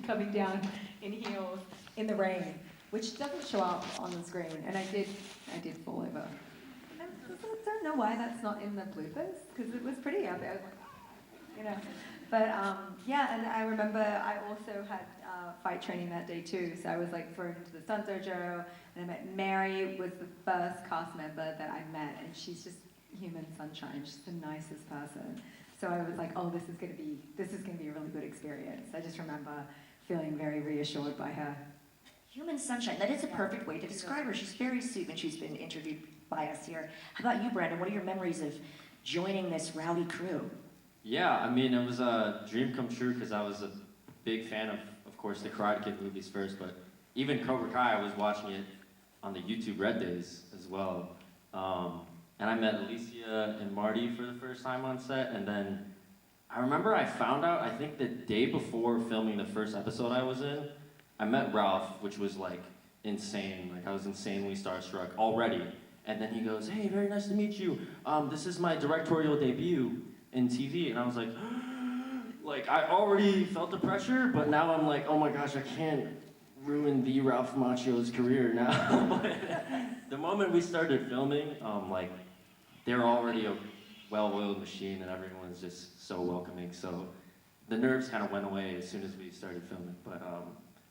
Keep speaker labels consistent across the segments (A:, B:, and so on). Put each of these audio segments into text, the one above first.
A: coming down in heels in the rain, which doesn't show up on the screen. And I did fall over. I don't know why that's not in the bloopers, because it was pretty out there. I was like, you know. But yeah, and I remember I also had fight training that day too. So I was like thrown into the stunt dojo, and I met Mary, was the first cast member that I met, and she's just human sunshine. She's the nicest person. So I was like, oh, this is gonna be a really good experience. I just remember feeling very reassured by her.
B: Human sunshine, that is a perfect way to describe her. She's very sweet when she's been interviewed by us here. How about you, Brandon? What are your memories of joining this rowdy crew?
C: Yeah, I mean, it was a dream come true because I was a big fan of course, the Karate Kid movies first, but even Cobra Kai, I was watching it on the YouTube Red Days as well. And I met Alicia and Marty for the first time on set, and then I remember I found out, I think the day before filming the first episode I was in, I met Ralph, which was like insane. Like I was insanely starstruck already. And then he goes, hey, very nice to meet you. This is my directorial debut in TV. And I was like, like I already felt the pressure, but now I'm like, oh my gosh, I can't ruin the Ralph Macchio's career now. But the moment we started filming, like they're already a well-oiled machine and everyone's just so welcoming. So the nerves kind of went away as soon as we started filming, but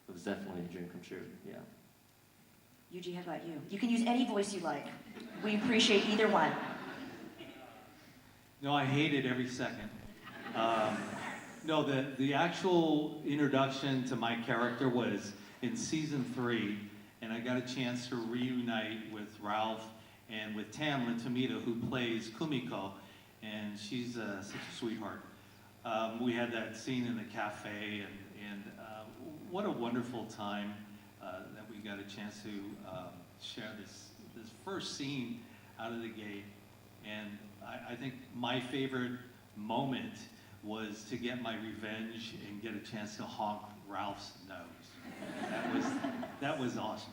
C: it was definitely a dream come true, yeah.
B: Yuji, how about you? You can use any voice you like. We appreciate either one.
D: No, I hate it every second. No, the actual introduction to my character was in season 3, and I got a chance to reunite with Ralph and with Tamlin Tomita, who plays Kumiko, and she's such a sweetheart. We had that scene in the cafe, and what a wonderful time that we got a chance to share this first scene out of the gate. And I think my favorite moment was to get my revenge and get a chance to honk Ralph's nose. That was awesome.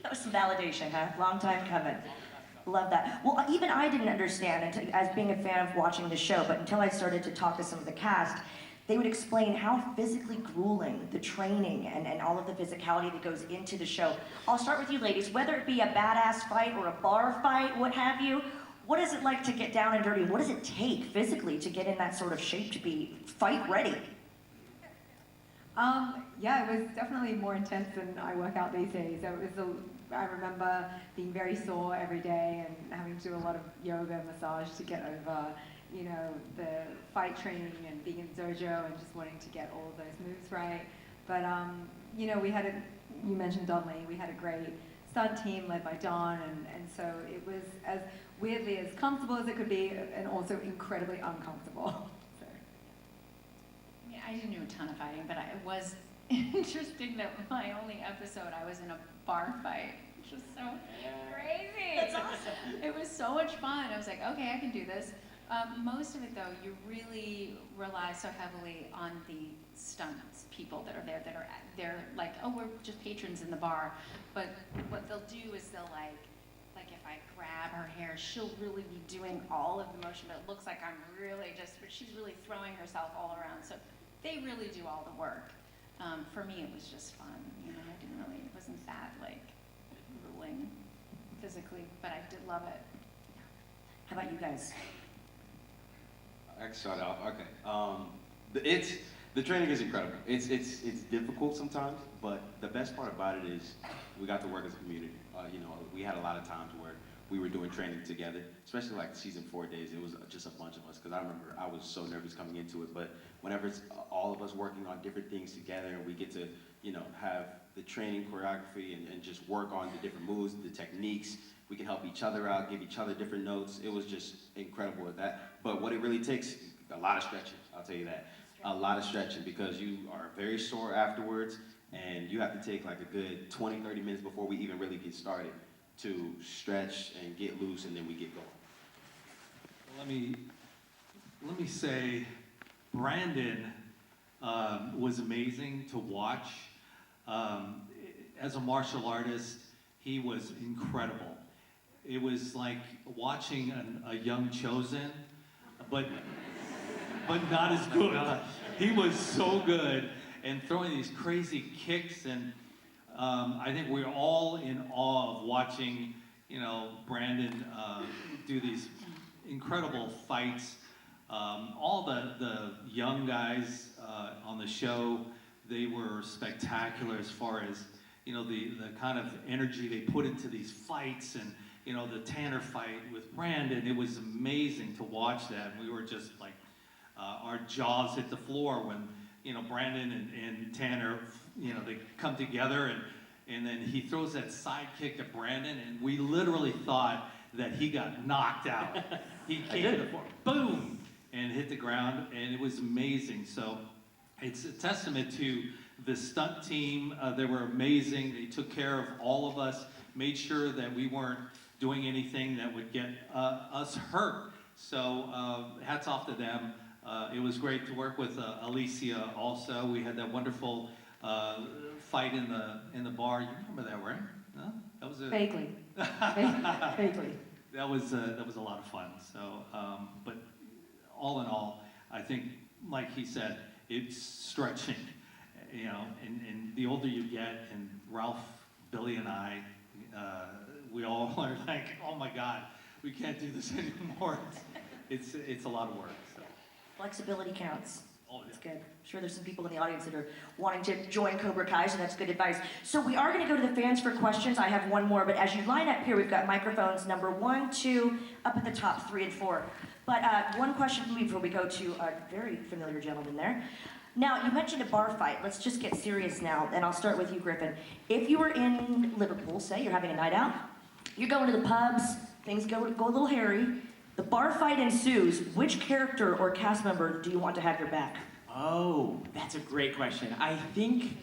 B: That was some validation, huh? Long time coming. Love that. Well, even I didn't understand, as being a fan of watching the show, but until I started to talk to some of the cast, they would explain how physically grueling the training and all of the physicality that goes into the show. I'll start with you ladies, whether it be a badass fight or a bar fight, what have you, what is it like to get down and dirty? What does it take physically to get in that sort of shape to be fight ready?
A: Yeah, it was definitely more intense than I work out these days. I remember being very sore every day and having to do a lot of yoga and massage to get over, you know, the fight training and being in dojo and just wanting to get all of those moves right. But, you know, you mentioned Donnelly, we had a great stunt team led by Don, and so it was as weirdly as comfortable as it could be and also incredibly uncomfortable. So.
E: Yeah, I didn't do a ton of fighting, but it was interesting that my only episode I was in a bar fight, which was so crazy.
B: That's awesome.
E: It was so much fun. I was like, okay, I can do this. Most of it, though, you really rely so heavily on the stunts people that are there, they're like, oh, we're just patrons in the bar. But what they'll do is they'll like if I grab her hair, she'll really be doing all of the motion, but it looks like I'm really but she's really throwing herself all around. So they really do all the work. For me, it was just fun. You know, it wasn't that like grueling physically, but I did love it.
B: How about you guys?
F: I can start off. Okay. The training is incredible. It's difficult sometimes, but the best part about it is we got to work as a community. You know, we had a lot of times where we were doing training together, especially like season 4 days. It was just a bunch of us, because I remember I was so nervous coming into it. But whenever it's all of us working on different things together, and we get to, you know, have the training choreography and just work on the different moves, the techniques. We can help each other out, give each other different notes. It was just incredible at that. But what it really takes, a lot of stretching, I'll tell you that. A lot of stretching, because you are very sore afterwards, and you have to take like a good 20, 30 minutes before we even really get started to stretch and get loose, and then we get going.
D: Let me say, Brandon was amazing to watch. As a martial artist, he was incredible. It was like watching a young Chosen, but not as good. He was so good. and throwing these crazy kicks. And I think we're all in awe of watching, Brandon do these incredible fights. All the young guys on the show, they were spectacular as far as, the kind of energy they put into these fights, and, the Tanner fight with Brandon. It was amazing to watch that. We were just like, our jaws hit the floor when, Brandon and Tanner, they come together, and then he throws that side kick to Brandon, and we literally thought that he got knocked out. He came to the floor, boom, and hit the ground, and it was amazing. So it's a testament to the stunt team. They were amazing. They took care of all of us, made sure that we weren't doing anything that would get us hurt. So hats off to them. It was great to work with Alicia also. We had that wonderful fight in the bar. You remember that, right? No? That was a...
A: Vaguely. Vaguely.
D: That was a lot of fun. So, but all in all, I think, like he said, it's stretching, and the older you get, and Ralph, Billy, and I, we all are like, oh my God, we can't do this anymore. It's a lot of work. So.
B: Flexibility counts.
D: Oh, yeah.
B: That's good. I'm sure there's some people in the audience that are wanting to join Cobra Kai, so that's good advice. So we are going to go to the fans for questions. I have one more, but as you line up here, we've got microphones number 1, 2, up at the top, 3, and 4. But one question for me before we go to a very familiar gentleman there. Now, you mentioned a bar fight. Let's just get serious now, and I'll start with you, Griffin. If you were in Liverpool, say, you're having a night out, you're going to the pubs, things go a little hairy, the bar fight ensues, which character or cast member do you want to have your back?
G: Oh, that's a great question. I think,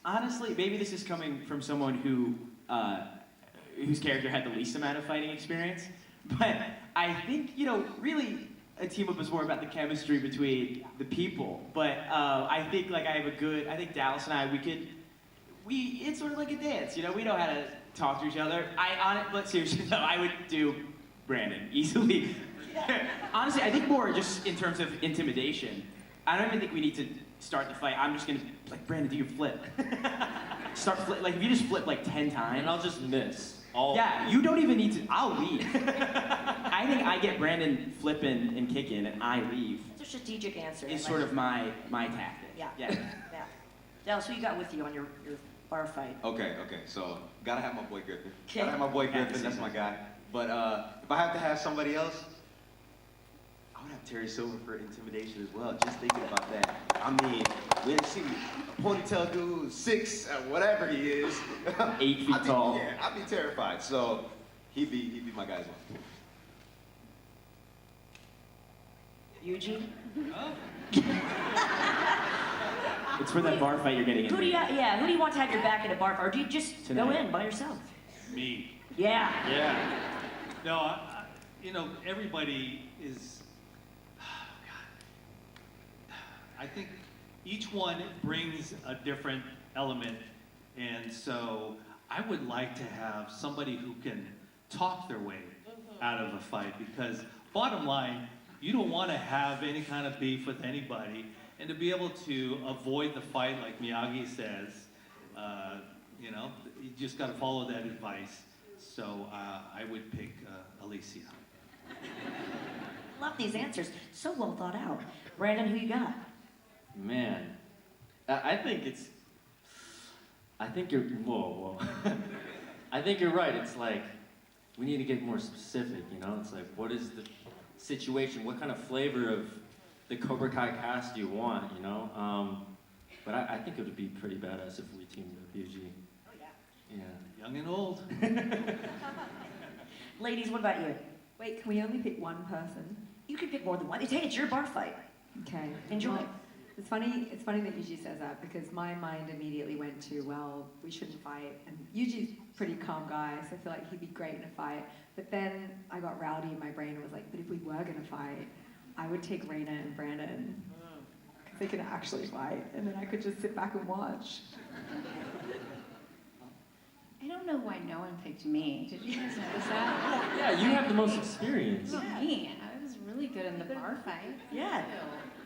G: honestly, maybe this is coming from someone whose character had the least amount of fighting experience, but I think, really a team up is more about the chemistry between the people. But I think, I think Dallas and I, it's sort of like a dance, we know how to talk to each other. But seriously though, I would do Brandon, easily. Honestly, I think more just in terms of intimidation. I don't even think we need to start the fight. I'm just gonna, Brandon, do your flip. Start flip, if you just flip 10 times.
C: And I'll just miss.
G: Yeah, you don't even need to, I'll leave. I think I get Brandon flipping and kicking and I leave.
B: It's a strategic answer.
G: It's sort of my tactic.
B: Yeah.
G: Yeah.
B: Yeah. Dallas, who you got with you on your bar fight?
F: Okay, so gotta have my boy Griffin.
B: Okay.
F: Gotta have my boy
G: Have to
F: Griffin,
G: see
F: that's
G: that.
F: my guy. But if I have to have somebody else, I would have Terry Silver for intimidation as well. Just thinking about that. I mean, we see a ponytail dude, 6, whatever he is.
G: 8 feet tall.
F: Yeah, I'd be terrified. So he'd be my guy as well.
B: Eugene?
G: It's for that bar fight you're getting
B: Who do you,
G: into.
B: who do you want to have your back in a bar fight? Or do you just go
G: Tonight.
B: in by yourself?
D: Me.
B: Yeah.
C: Yeah.
D: No, everybody is, I think each one brings a different element, and so I would like to have somebody who can talk their way out of a fight, because bottom line, you don't want to have any kind of beef with anybody, and to be able to avoid the fight, like Miyagi says, you just got to follow that advice. So I would pick Alicia.
B: Love these answers. So well thought out. Brandon, who you got?
C: Man, I think you're, whoa. I think you're right. It's like, we need to get more specific, It's like, what is the situation? What kind of flavor of the Cobra Kai cast do you want, But I think it would be pretty badass if we teamed up, UG.
B: Oh, yeah.
C: Yeah.
D: Young and old.
B: Ladies, what about you?
A: Wait, can we only pick one person?
B: You can pick more than one. Hey, it's your bar fight.
A: Okay.
B: Enjoy.
A: Well, it's funny that Yuji says that, because my mind immediately went to, well, we shouldn't fight. And Yuji's a pretty calm guy, so I feel like he'd be great in a fight. But then I got rowdy in my brain and was like, but if we were gonna fight, I would take Raina and Brandon. Because they can actually fight, and then I could just sit back and watch.
E: I don't know why no one picked me. Did you guys notice that?
C: Yeah, you have the most experience.
E: Not me. I was really good in the bar fight.
B: Yeah.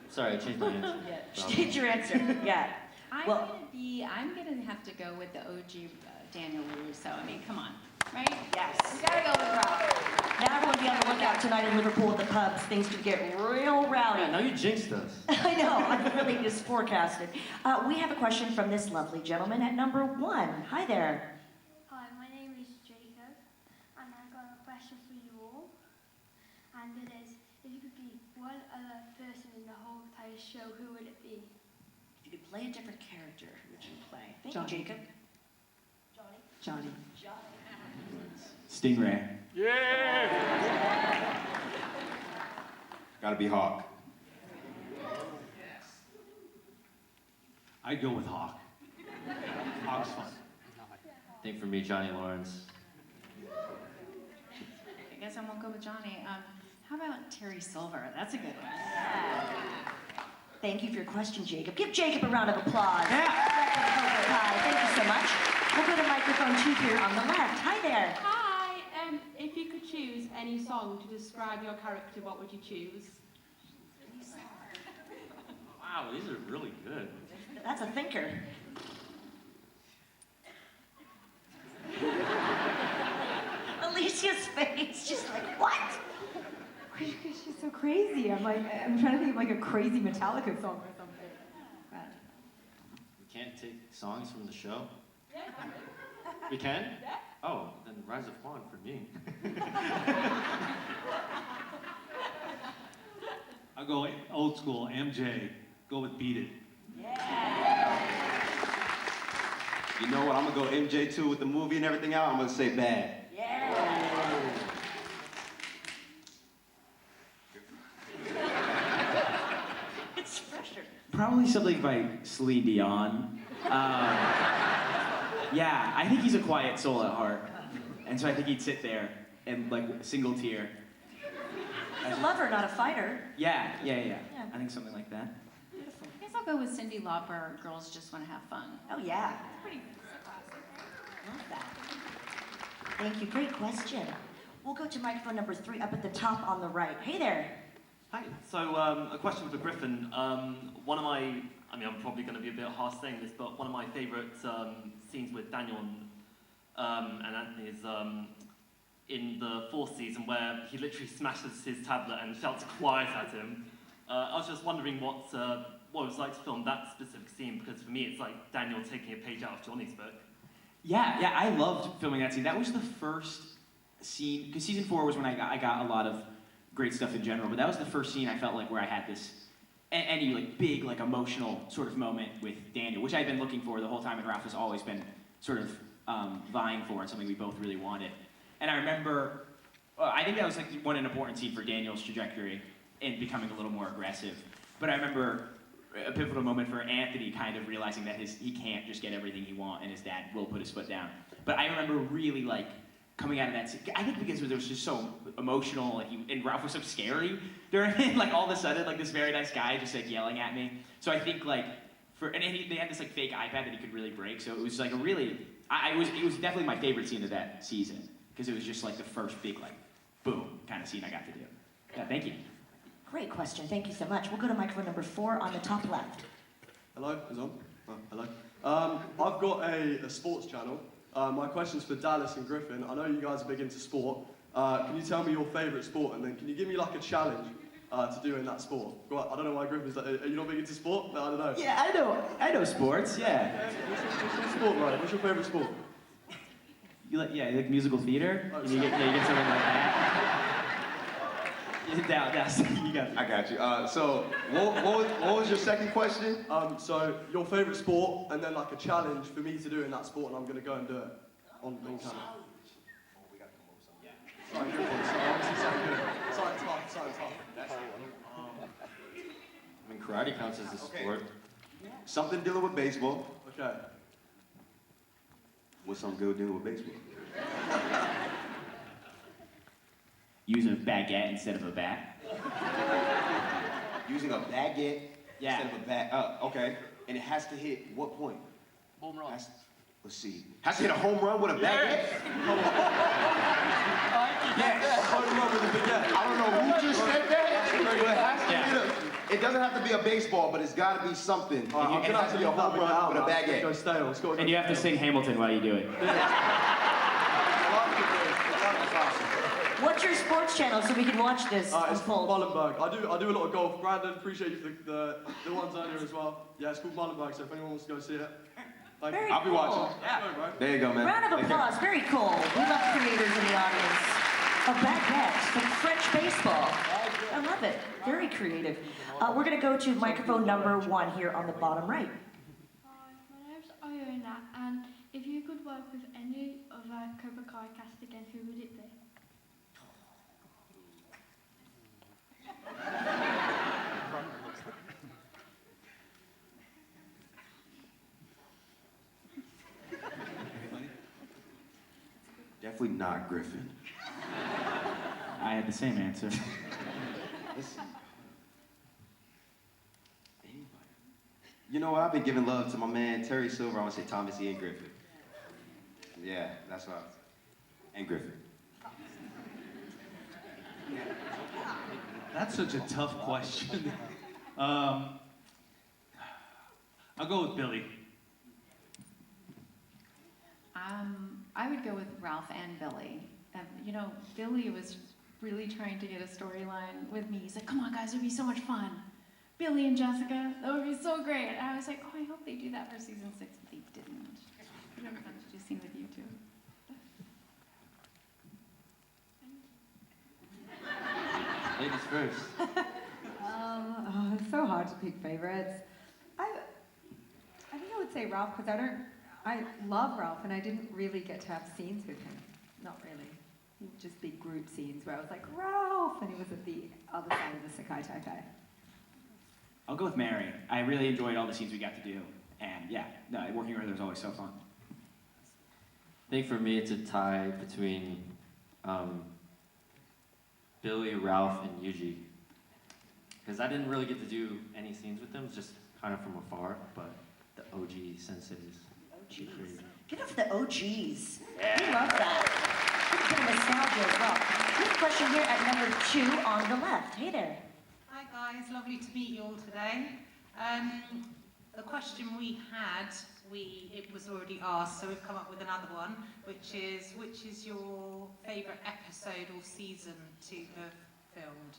C: Sorry, I changed my answer.
B: Change your answer. Yeah.
E: I'm gonna have to go with the OG Daniel LaRusso. I mean, come on, right?
B: Yes.
E: We gotta go with Rob.
B: Now everyone be on the lookout tonight in Liverpool at the pubs. Things could get real rowdy.
C: Yeah, now you jinxed us.
B: I know, I've really just forecasted. We have a question from this lovely gentleman at number 1. Hi there.
H: Hi, my name is Jacob, and I've got a question for you all. And it is, if you could be one other person in the whole entire show, who would it be?
B: If you could play a different character, who would you play? Thank
A: Johnny.
B: you, Jacob.
A: Johnny.
G: Stingray.
F: Gotta be Hawk.
D: I'd go with Hawk. Hawk's fun.
C: I think for me, Johnny Lawrence.
E: I guess I won't go with Johnny. How about Terry Silver? That's a good one.
B: Thank you for your question, Jacob. Give Jacob a round of applause.
G: Yeah.
B: Hi, thank you so much. We'll go to microphone 2 here on the left. Hi there.
I: Hi. If you could choose any song to describe your character, what would you choose?
C: Wow, these are really good.
B: That's a thinker. Alicia's face, just like, what?
A: She's so crazy. I'm trying to think of like a crazy Metallica song or something. But
C: We can't take songs from the show? We can? Oh, then Rise of Fawn for me.
D: I'll go old school, MJ. Go with Beat It.
F: You know what? I'm gonna go MJ too with the movie and everything out. I'm gonna say Bad.
B: It's fresher.
G: Probably something by Celine Dion. Yeah, I think he's a quiet soul at heart. And so I think he'd sit there and like single tear.
B: He's a lover, not a fighter.
G: Yeah. I think something like that.
E: I guess I'll go with Cyndi Lauper. Girls Just Want to Have Fun.
B: Oh, yeah.
E: Pretty
B: Love that. Thank you. Great question. We'll go to microphone number 3 up at the top on the right. Hey there.
J: Hi. So, a question for Griffin. One of my, I'm probably going to be a bit harsh saying this, but one of my favourite scenes with Daniel and Anthony is in the 4th season where he literally smashes his tablet and shouts quiet at him. I was just wondering what it was like to film that specific scene, because for me it's like Daniel taking a page out of Johnny's book.
G: Yeah, I loved filming that scene. That was the first scene, because season 4 was when I got a lot of great stuff in general, but that was the first scene I felt like where I had this any like big like emotional sort of moment with Daniel, which I'd been looking for the whole time, and Ralph has always been sort of vying for, and something we both really wanted. And I remember, I think that was like an important scene for Daniel's trajectory in becoming a little more aggressive. But I remember a pivotal moment for Anthony kind of realizing that he can't just get everything he wants, and his dad will put his foot down. But I remember really like coming out of that scene, I think because it was just so emotional, and Ralph was so scary during it, like all of a sudden, like this very nice guy just like yelling at me. So I think like, they had this like fake iPad that he could really break, so it was like a really, it was definitely my favorite scene of that season, because it was just like the first big like, boom, kind of scene I got to do. Yeah, thank you.
B: Great question. Thank you so much. We'll go to microphone number 4 on the top left.
K: Hello, is on? Oh, hello. I've got a sports channel. My question's for Dallas and Griffin. I know you guys are big into sport. Can you tell me your favourite sport, and then can you give me like a challenge to do in that sport? I don't know why Griffin's like, are you not big into sport? No, I don't know.
G: Yeah, I know sports, yeah.
K: What's your sport, right? What's your favourite sport?
G: You like musical theater? Oh, you get something like that? You got it.
F: I got you. So, what was your second question?
K: So your favourite sport, and then like a challenge for me to do in that sport, and I'm gonna go and do it on camera. Sorry, good one. Sorry, obviously so good. Sorry, tough.
C: I mean, karate counts as a sport.
F: Something dealing with baseball.
K: Okay.
F: What's something good dealing with baseball?
G: Use a baguette instead of a bat.
F: Using a baguette instead of a bat. Okay. And it has to hit what point?
J: Home run.
F: Let's see. Has to hit a home run with a baguette?
K: Yes. Home run with a baguette.
F: I don't know who just said that, but it has to hit It doesn't have to be a baseball, but it's got to be something.
K: All right, I'm
F: It
K: gonna
F: has to be a home run with a
K: It's gonna go
F: baguette.
K: stale. It's gotta go
G: And you have to
K: stale.
G: sing Hamilton while you do it.
B: What's your sports channel so we can watch this
K: It's called
B: unfold?
K: Mullenberg. I do a lot of golf. Brandon, appreciate you for the ones earlier as well. Yeah, it's called Mullenberg, so if anyone wants to go see it, thank you.
B: Very
F: I'll be
B: cool.
F: watching.
K: Let's go, bro.
F: There you go, man.
B: Round of
F: Take care.
B: applause. Very cool. We love creators in the audience. A baguette, some French baseball. I love it. Very creative. We're going to go to microphone number 1 here on the bottom right.
H: Hi, my name's Iona, and if you could work with any other Cobra Kai cast again, who would it be?
F: Definitely not Griffin.
G: I had the same answer.
F: Listen. Anybody. You know what? I've been giving love to my man Terry Silver. I want to say Thomas Ian Griffin. Yeah, that's what I was. And Griffin.
D: That's such a tough question. I'll go with Billy.
E: I would go with Ralph and Billy. You know, Billy was really trying to get a storyline with me. He's like, come on guys, it would be so much fun. Billy and Jessica, that would be so great. And I was like, oh, I hope they do that for season 6, but they didn't. It would have been fun to do a scene with you too.
C: Ladies first.
A: It's so hard to pick favorites. I think I would say Ralph because I love Ralph and I didn't really get to have scenes with him. Not really. He'd just be group scenes where I was like, Ralph! And he was at the other side of the Sakai Taipei.
G: I'll go with Mary. I really enjoyed all the scenes we got to do. And yeah, no, working with her was always so fun.
C: I think for me it's a tie between Billy, Ralph, and Yuji. Because I didn't really get to do any scenes with them, just kind of from afar, but the OG senseis.
B: OGs. Get off the OGs. Yeah. We love that. It's a bit of nostalgia as well. We have a question here at number 2 on the left. Hey there.
L: Hi guys, lovely to meet you all today. The question we had, it was already asked, so we've come up with another one, which is your favourite episode or season to have filmed?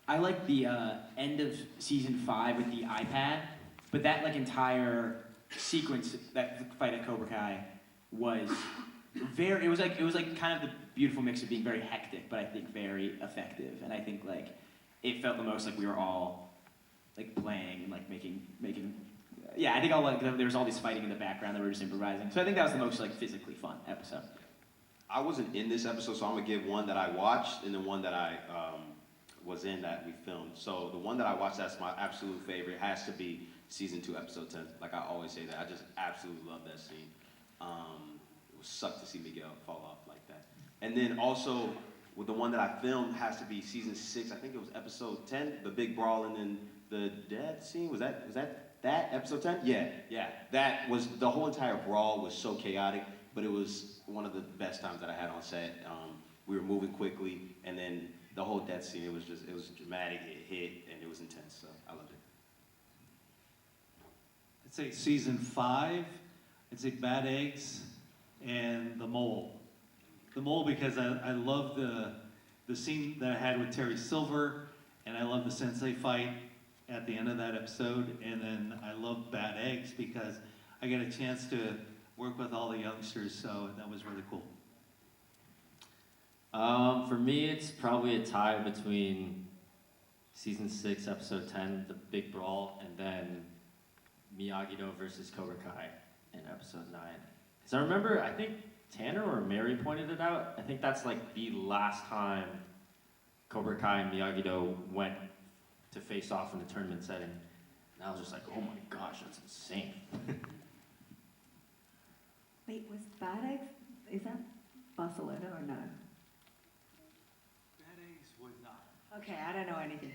G: I like the end of season 5 with the iPad, but that like entire sequence, that fight at Cobra Kai, was very. It was like kind of the beautiful mix of being very hectic, but I think very effective. And I think like it felt the most like we were all like playing and like making. Yeah, I think there was all this fighting in the background that we were just improvising. So I think that was the most like physically fun episode.
F: I wasn't in this episode, so I'm gonna give one that I watched and then one that I was in that we filmed. So the one that I watched, that's my absolute favorite, has to be season 2, episode 10. Like I always say that, I just absolutely love that scene. It would suck to see Miguel fall off like that. And then also, with the one that I filmed has to be season 6. I think it was episode 10, the big brawl and then the death scene. Was that episode 10? Yeah. That was, the whole entire brawl was so chaotic, but it was one of the best times that I had on set. We were moving quickly, and then the whole death scene, it was dramatic, it hit, and it was intense, so I loved it.
D: I'd say season 5, I'd say Bad Eggs, and The Mole. The Mole because I love the scene that I had with Terry Silver, and I love the sensei fight at the end of that episode, and then I love Bad Eggs because I get a chance to work with all the youngsters, so that was really cool.
C: For me, it's probably a tie between season 6, episode 10, the big brawl, and then Miyagi-Do versus Cobra Kai in episode 9. Because I remember, I think Tanner or Mary pointed it out. I think that's like the last time Cobra Kai and Miyagi-Do went to face off in the tournament setting. And I was just like, oh my gosh, that's insane.
A: Wait, was Bad Eggs, is that Barcelona or no?
D: Bad Eggs was not.
A: Okay, I don't know anything.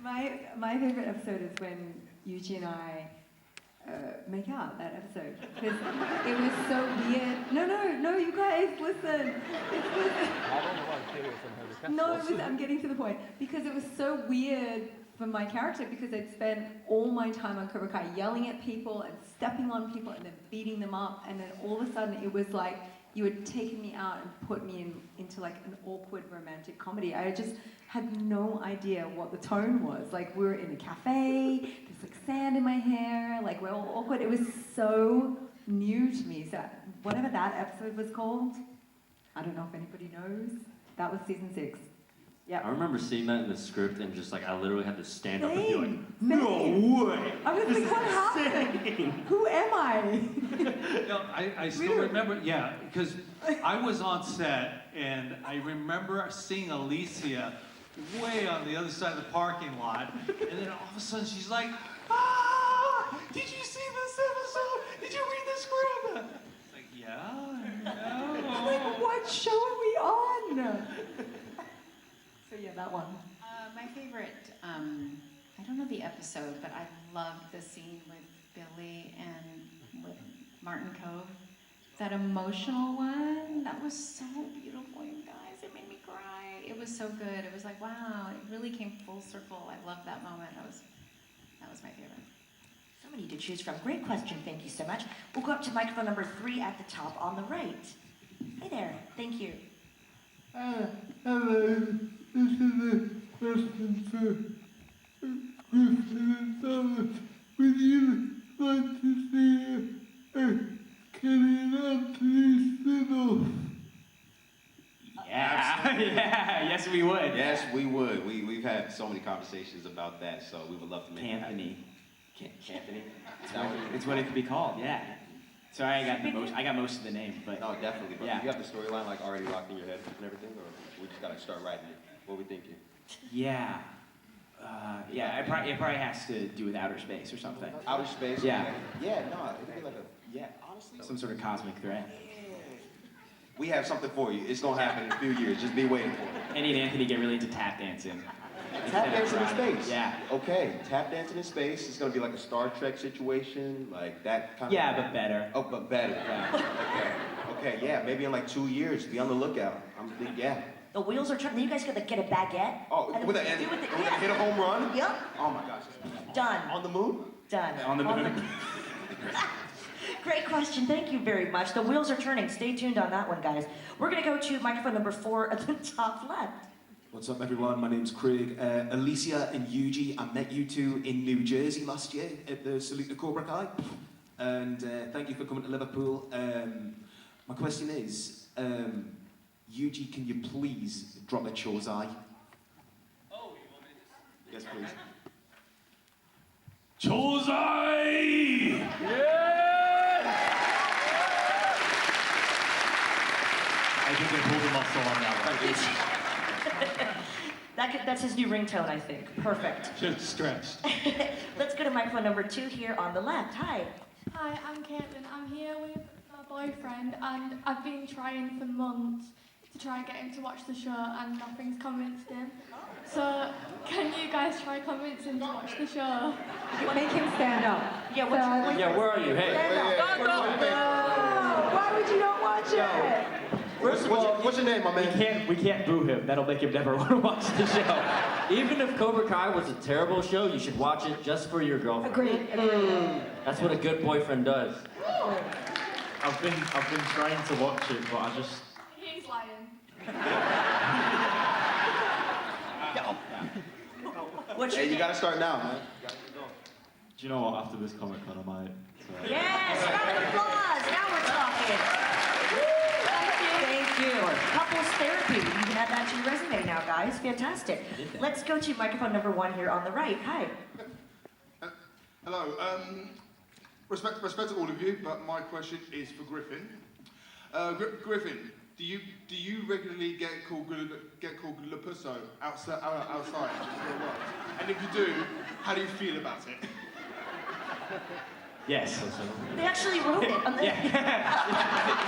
A: My favorite episode is when Yuji and I make out that episode because it was so weird. No, you guys, listen. I'm getting to the point because it was so weird for my character because I'd spent all my time on Cobra Kai yelling at people and stepping on people and then beating them up, and then all of a sudden it was like you had taken me out and put me into like an awkward romantic comedy. I just had no idea what the tone was. Like we were in a cafe, there's like sand in my hair, like we're all awkward. It was so new to me. So whatever that episode was called, I don't know if anybody knows. That was season 6. Yeah.
C: I remember seeing that in the script and just like I literally had to stand up and be like,
A: Same.
C: no way.
A: I was like, what happened? Who am I?
D: No, I still remember, yeah, because I was on set and I remember seeing Alicia way on the other side of the parking lot, and then all of a sudden she's like, did you see this episode? Did you read the script? It's like, yeah, no.
A: Like, what show are we on? So yeah, that one.
E: My favorite, I don't know the episode, but I loved the scene with Billy and with Martin Cove. That emotional one, that was so beautiful, you guys. It made me cry. It was so good. It was like, wow, it really came full circle. I loved that moment. That was my favorite.
B: So many to choose from. Great question, thank you so much. We'll go up to microphone number 3 at the top on the right. Hey there, thank you.
M: Hello, this is a question for Griffin and Thomas. Would you like to see Kenny and Anthony spin-off?
G: Yeah, yeah, yes we would.
F: Yes, we would. We've had so many conversations about that, so we would love to make it happen.
G: Anthony.
F: Anthony?
G: It's what it could be called, yeah. Sorry, I got most of the name, but
F: No, definitely. But
G: yeah.
F: you have the storyline like already locked in your head and everything, or we just gotta start writing it? What are we thinking?
G: Yeah. Yeah, it probably has to do with outer space or something.
F: Outer space?
G: Yeah.
F: Okay. Yeah, no, it'd be like honestly.
G: Some sort of cosmic threat.
F: We have something for you. It's gonna happen in a few years. Just be waiting for it.
G: Andy and Anthony get really into tap dancing.
F: Tap dancing in space?
G: Yeah.
F: Okay, tap dancing in space. It's gonna be like a Star Trek situation, like that kind of.
G: Yeah, but better.
F: Oh, but better.
G: Yeah.
F: Okay, yeah, maybe in like 2 years. Be on the lookout. Yeah.
B: The wheels are turning. You guys gotta get a baguette.
F: Oh,
B: and
F: with
B: then
F: a,
B: do with
F: we're gonna hit a home run?
B: Yep.
F: Oh my gosh.
B: Done.
F: On the moon?
B: Done.
G: On the moon.
B: Great question. Thank you very much. The wheels are turning. Stay tuned on that one, guys. We're going to go to microphone number 4 at the top left.
N: What's up, everyone? My name's Craig. Alicia and Yuji, I met you two in New Jersey last year at the Salute to Cobra Kai. And thank you for coming to Liverpool. My question is, Yuji, can you please drop a Chozai?
F: Oh, you want me to
N: Yes, please.
M: Chozai!
J: I think they pulled a muscle on that one.
B: That's his new ringtone, I think. Perfect.
D: Should have stretched.
B: Let's go to microphone number 2 here on the left. Hi.
H: Hi, I'm Caitlin. I'm here with my boyfriend, and I've been trying for months to try and get him to watch the show, and nothing's convinced him. So, can you guys try convince him to watch the show?
A: Make him stand up.
B: Yeah, what's your boyfriend?
C: Yeah, where are you? Hey.
A: Why would you not watch it?
C: First of all,
F: what's your name, my man?
G: We can't boo him. That'll make him never want to watch the show.
C: Even if Cobra Kai was a terrible show, you should watch it just for your girlfriend.
A: Agreed.
C: That's what a good boyfriend does.
J: I've been trying to watch it, but I just.
H: He's lying.
F: Hey, you gotta start now, man.
J: Do you know what? After this Comic-Con, I might. So.
B: Yes, round of applause. Now we're talking. Thank you. Couples therapy. You can add that to your resume now, guys. Fantastic. Let's go to microphone number 1 here on the right. Hi.
O: Hello. Respect to all of you, but my question is for Griffin. Griffin, do you regularly get called Lapusso outside? And if you do, how do you feel about it?
G: Yes.
B: They actually wrote it.
G: Yeah.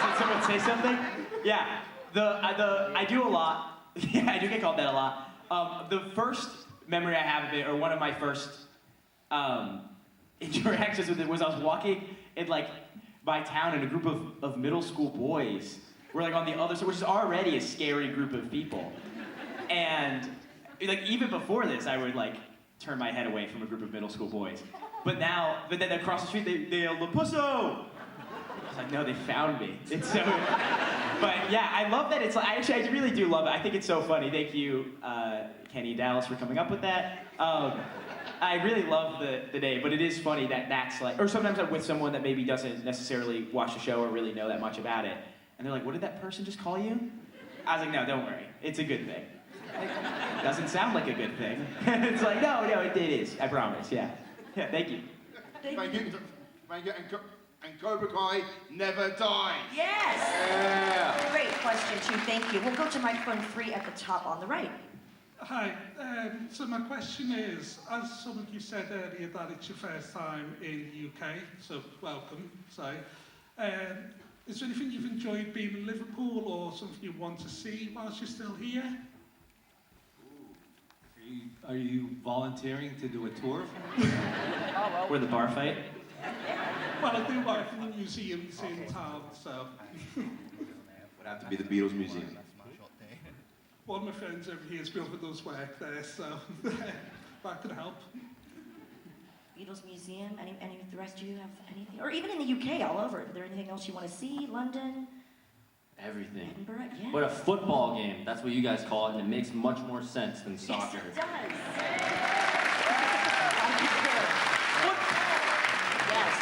G: Did someone say something? Yeah. I do a lot. Yeah, I do get called that a lot. The first memory I have of it, or one of my first interactions with it was I was walking in like my town and a group of middle school boys were like on the other side, which is already a scary group of people. And like even before this, I would like turn my head away from a group of middle school boys. But then across the street, they yelled, "Lapusso!" I was like, no, they found me. It's so, but yeah, I love that it's like, I really do love it. I think it's so funny. Thank you, Kenny and Dallas, for coming up with that. I really love the name, but it is funny that that's like, or sometimes I'm with someone that maybe doesn't necessarily watch the show or really know that much about it. And they're like, what did that person just call you? I was like, no, don't worry. It's a good thing. It doesn't sound like a good thing. It's like, no, it is. I promise, yeah. Yeah, thank you.
O: Thank you. And Cobra Kai never dies.
B: Yes!
O: Yeah.
B: Great question, too. Thank you. We'll go to microphone 3 at the top on the right.
P: Hi, so my question is, as some of you said earlier that it's your first time in the UK, so welcome, is there anything you've enjoyed being in Liverpool or something you want to see whilst you're still here?
D: Are you volunteering to do a tour?
G: Where the bar fight?
P: Well, I do work in the museums in town, so.
F: Would have to be the Beatles Museum.
P: One of my friends over here is brother does work there, so that could help.
B: Beatles Museum, any of the rest of you have anything? Or even in the UK, all over. Is there anything else you want to see? London?
C: Everything.
B: Edinburgh? Yeah.
C: But a football game, that's what you guys call it, and it makes much more sense than soccer.
B: Yes, it does. Yes.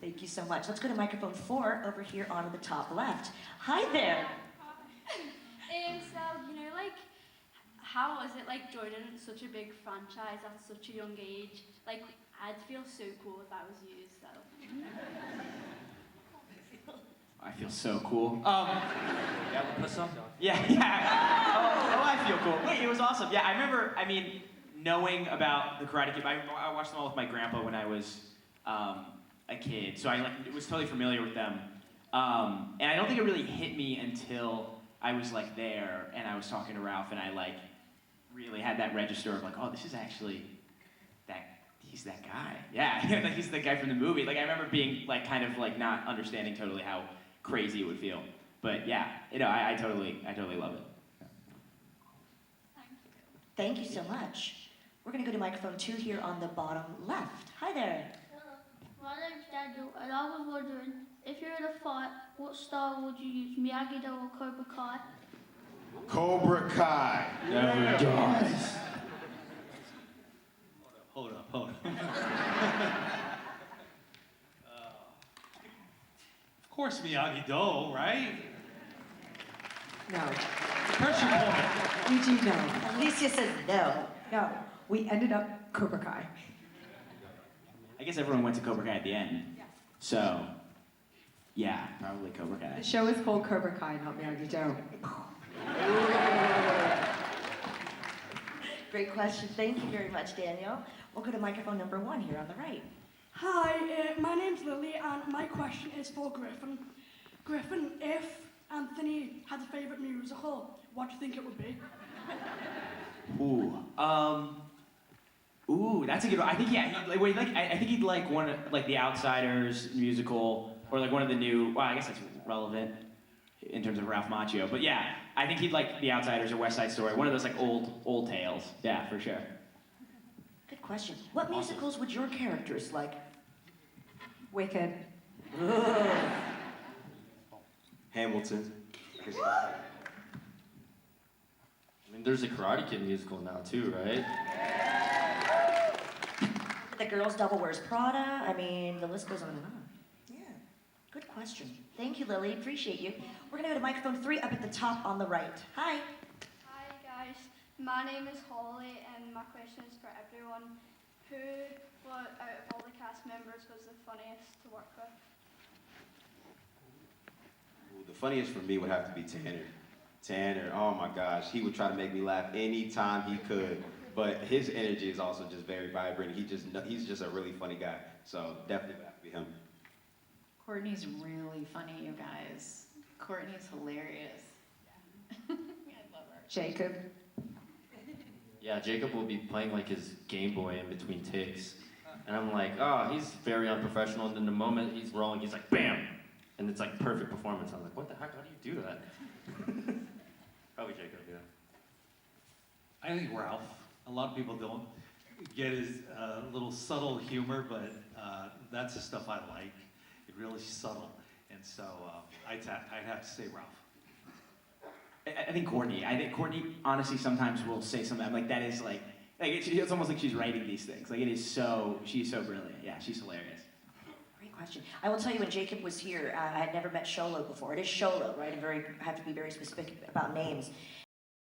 B: Thank you so much. Let's go to microphone 4 over here on the top left. Hi there.
H: So, like, how is it like joining such a big franchise at such a young age? Like, I'd feel so cool if I was you, so.
G: I feel so cool.
C: Yeah, what's up?
G: Yeah. I feel cool. Wait, it was awesome. Yeah, I remember, knowing about the Karate Kid. I watched them all with my grandpa when I was a kid, so I was totally familiar with them. And I don't think it really hit me until I was like there and I was talking to Ralph and I really had that register of like, oh, this is actually he's that guy. Yeah, he's the guy from the movie. Like I remember being like kind of like not understanding totally how crazy it would feel. But yeah, I totally love it.
B: Thank you so much. We're going to go to microphone 2 here on the bottom left. Hi there.
Q: Hello, my name's Daniel, and I was wondering, if you're in a fight, what style would you use, Miyagi-Do or Cobra Kai?
O: Cobra Kai.
C: Never dies.
D: Hold up. Of course Miyagi-Do, right?
A: No.
D: Pressure point.
A: EG, no.
B: Alicia says no.
A: No. We ended up Cobra Kai.
G: I guess everyone went to Cobra Kai at the end. So, yeah, probably Cobra Kai.
A: The show is called Cobra Kai, not Miyagi-Do.
B: Great question. Thank you very much, Daniel. We'll go to microphone number 1 here on the right.
R: Hi, my name's Lily, and my question is for Griffin. Griffin, if Anthony had a favourite musical, what do you think it would be?
G: That's a good one. I think I think he'd like one like The Outsiders musical or like one of the new. Well, I guess that's relevant in terms of Ralph Macchio. But yeah, I think he'd like The Outsiders or West Side Story. One of those like old tales. Yeah, for sure.
B: Good question. What musicals would your characters like?
A: Wicked.
F: Hamilton.
C: There's a Karate Kid musical now too, right?
B: The Girls Double Wears Prada. The list goes on and on. Yeah. Good question. Thank you, Lily. Appreciate you. We're going to go to microphone 3 up at the top on the right. Hi.
H: Hi guys, my name is Holly and my question is for everyone. Who, out of all the cast members, was the funniest to work with?
F: Ooh, the funniest for me would have to be Tanner. Tanner, oh my gosh, he would try to make me laugh anytime he could. But his energy is also just very vibrant. He's just a really funny guy. So definitely would have to be him.
E: Courtney's really funny, you guys. Courtney's hilarious. I love her.
A: Jacob.
C: Yeah, Jacob will be playing like his Game Boy in between takes. And I'm like, oh, he's very unprofessional. And then the moment he's rolling, he's like, bam! And it's like perfect performance. I'm like, what the heck? How do you do that? Probably Jacob, yeah.
D: I think Ralph. A lot of people don't get his little subtle humor, but that's the stuff I like. It's really subtle. And so I'd have to say Ralph.
G: I think Courtney. I think Courtney honestly sometimes will say something. I'm like, that is like it's almost like she's writing these things. Like it is so, she's so brilliant. Yeah, she's hilarious.
B: Great question. I will tell you, when Jacob was here, I had never met Sholo before. It is Sholo, right? I have to be very specific about names.